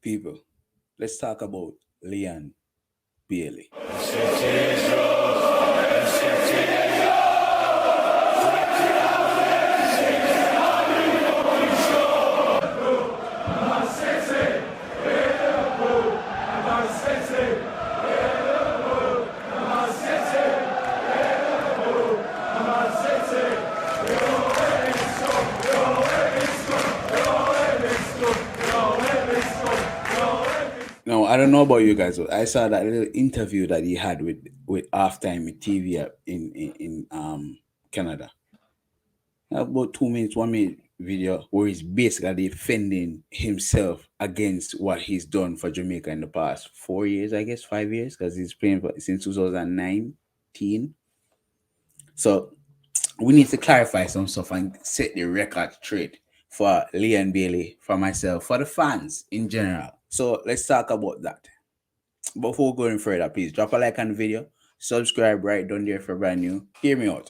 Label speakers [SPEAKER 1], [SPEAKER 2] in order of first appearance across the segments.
[SPEAKER 1] People, let's talk about Leon Bailey. Now, I don't know about you guys, but I saw that little interview that he had with halftime with TV in Canada. About 2 minutes, 1 minute video where he's basically defending himself against what he's done for Jamaica in the past 4 years, I guess 5 years, because he's playing since 2019. So we need to clarify some stuff and set the record straight for Leon Bailey, for myself, for the fans in general. So let's talk about that. Before going further, please drop a like on the video, subscribe right down there if you're brand new. Hear me out.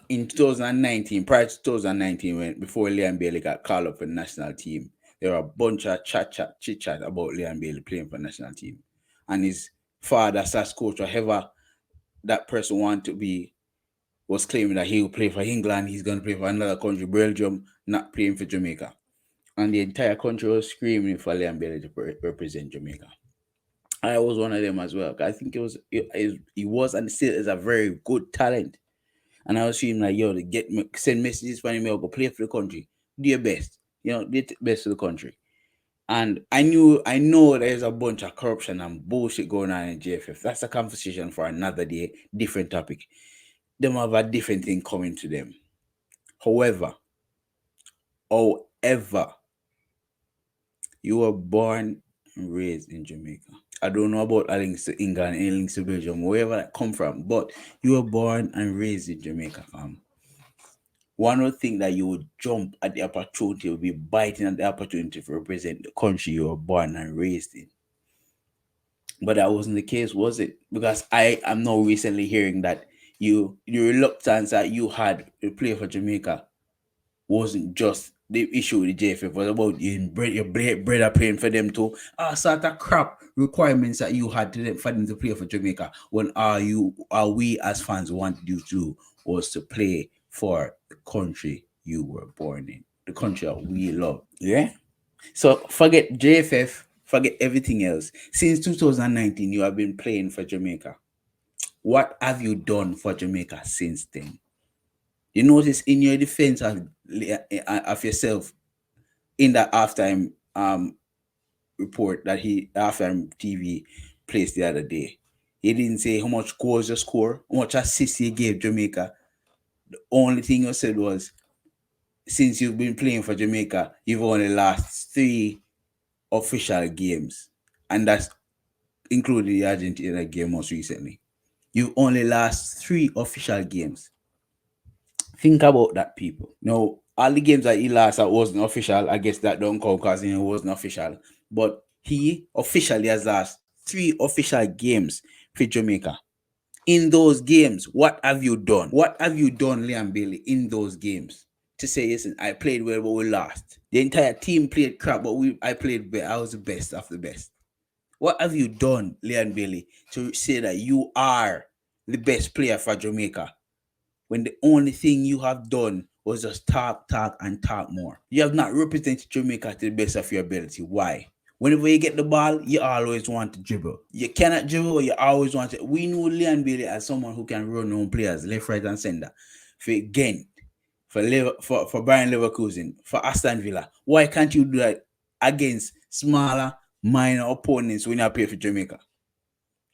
[SPEAKER 1] In 2019, prior to 2019, before Leon Bailey got called up for the national team, there were a bunch of chit chat about Leon Bailey playing for the national team, and his father, slash coach, or whoever that person wanted to be, was claiming that he will play for England. He's going to play for another country, Belgium, not playing for Jamaica, and the entire country was screaming for Leon Bailey to represent Jamaica. I was one of them as well. I think he was and still is a very good talent. And I was feeling like, yo, to send messages for him, go play for the country. Do your best. Do your best for the country. And I know there's a bunch of corruption and bullshit going on in JFF. That's a conversation for another day, different topic. Them have a different thing coming to them. However, you were born and raised in Jamaica. I don't know about links to England, links to Belgium, wherever that come from, but you were born and raised in Jamaica, fam. One would think that you would jump at the opportunity, would be biting at the opportunity to represent the country you were born and raised in. But that wasn't the case, was it? Because I am now recently hearing that the reluctance that you had to play for Jamaica wasn't just the issue with the JFF. It was about your brother playing for them too. Sort of crap requirements that you had for them to play for Jamaica, when we as fans wanted you to was to play for the country you were born in, the country that we love. Yeah. So forget JFF, forget everything else. Since 2019, you have been playing for Jamaica. What have you done for Jamaica since then? You notice in your defense of yourself in that halftime report that halftime TV placed the other day, he didn't say how much goals you score, how much assists you gave Jamaica. The only thing you said was, since you've been playing for Jamaica, you've only lost 3 official games, and that's including the Argentina game most recently. You've only lost 3 official games. Think about that, people. Now, all the games that he lost that wasn't official, I guess that don't count because it wasn't official. But he officially has lost 3 official games for Jamaica. In those games, what have you done? What have you done, Leon Bailey, in those games? To say, listen, I played well, but we lost. The entire team played crap, but I played better. I was the best of the best. What have you done, Leon Bailey, to say that you are the best player for Jamaica, when the only thing you have done was just talk, and talk more? You have not represented Jamaica to the best of your ability. Why? Whenever you get the ball, you always want to dribble. You cannot dribble, but you always want to. We know Leon Bailey as someone who can run on players left, right, and center. For Ghent, for Bayern Leverkusen, for Aston Villa. Why can't you do that against smaller, minor opponents when you play for Jamaica?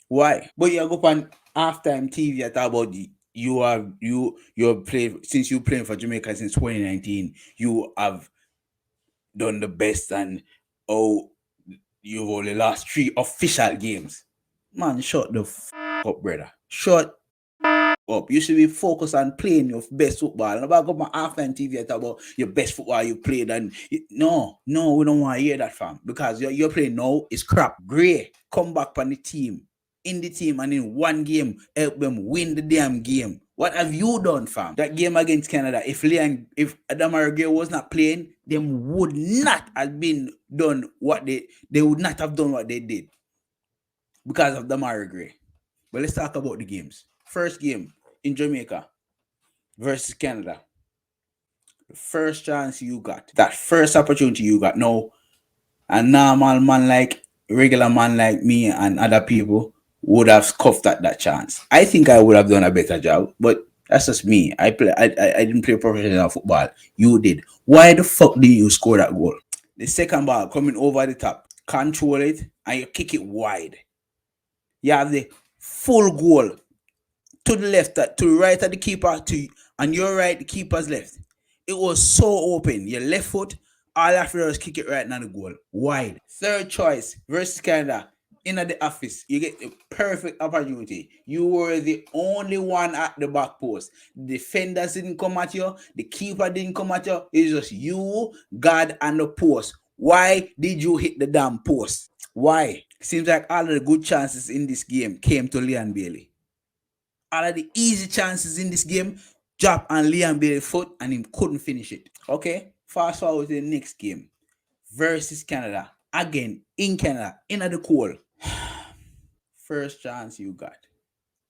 [SPEAKER 1] Why? But you go on halftime TV and talk about you're playing, since you playing for Jamaica since 2019, you have done the best, and you've only lost 3 official games. Man, shut the up, brother. Shut up. You should be focused on playing your best football. And about go on halftime TV and talk about your best football you played, and no, we don't want to hear that, fam. Because you're playing now is crap. Great. Come back on the team. In the team, and in one game help them win the damn game. What have you done, fam? That game against Canada, if Adama Gray was not playing, them would not have been done what they would not have done what they did because of Damari Gray. But let's talk about the games. First game in Jamaica versus Canada. The first chance you got, that first opportunity you got. No, a normal man like regular man like me and other people would have scoffed at that chance. I think I would have done a better job, but that's just me. I didn't play professional football. You did. Why the fuck did you score that goal? The second ball coming over the top, control it, and you kick it wide. You have the full goal to the left, to the right of the keeper, to and your right, the keeper's left. It was so open. Your left foot, all you have to do is kick it right now the goal. Wide. Third choice versus Canada. In the office, you get the perfect opportunity. You were the only one at the back post. The defenders didn't come at you. The keeper didn't come at you. It's just you, God, and the post. Why did you hit the damn post? Why? Seems like all of the good chances in this game came to Leon Bailey. All of the easy chances in this game dropped on Leon Bailey's foot and he couldn't finish it. Okay, fast forward to the next game versus Canada. Again, in Canada, in the cold. First chance you got,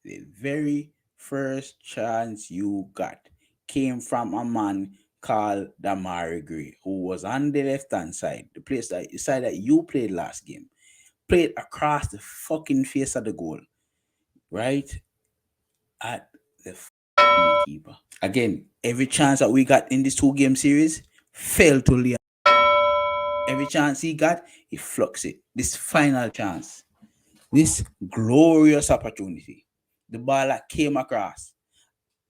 [SPEAKER 1] the very first chance you got came from a man called Damari Gray, who was on the left-hand side, the side that you played last game. Played across the fucking face of the goal, right at the keeper. Again, every chance that we got in this 2-game series fell to Leon. Every chance he got, he flux it. This final chance, this glorious opportunity, the ball that came across,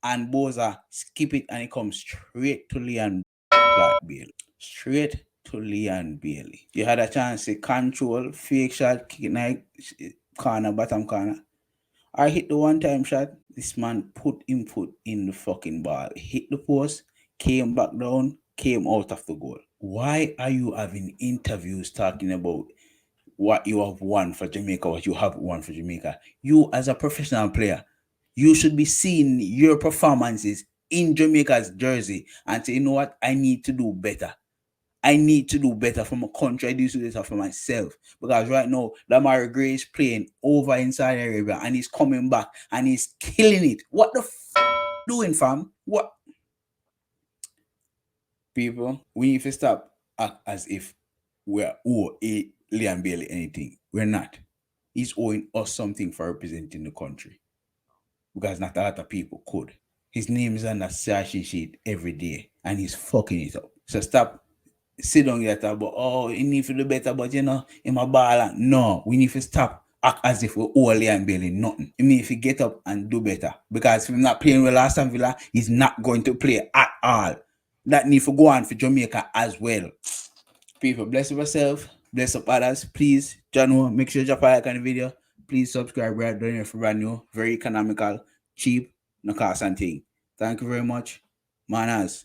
[SPEAKER 1] and Boza skip it and it comes straight to Leon Bailey. Straight to Leon Bailey. You had a chance to control, fake shot, kick it corner, bottom corner. I hit the one-time shot. This man put input in the fucking ball. Hit the post, came back down, came out of the goal. Why are you having interviews talking about what you have won for Jamaica, what you have won for Jamaica? You, as a professional player, you should be seeing your performances in Jamaica's jersey and say, you know what, I need to do better. I need to do better for my country. I need to do better for myself. Because right now, Lamar Gray is playing over in Saudi Arabia and he's coming back and he's killing it. What the doing, fam? What? People, we need to stop act as if we're Liam Bailey anything. We're not. He's owing us something for representing the country. Because not a lot of people could. His name is on the search sheet every day and he's fucking it up. So stop sit down here talk about, oh, he need to do better, but you know, in my ball. No, we need to stop act as if we're only and barely nothing. He need to get up and do better. Because if he's not playing with Aston Villa, he's not going to play at all. That need to go on for Jamaica as well. People, bless yourself, bless up others. Please, Jano, make sure you drop a like on the video. Please subscribe right down here for brand new, very economical, cheap, no cost and thing. Thank you very much. Manaz.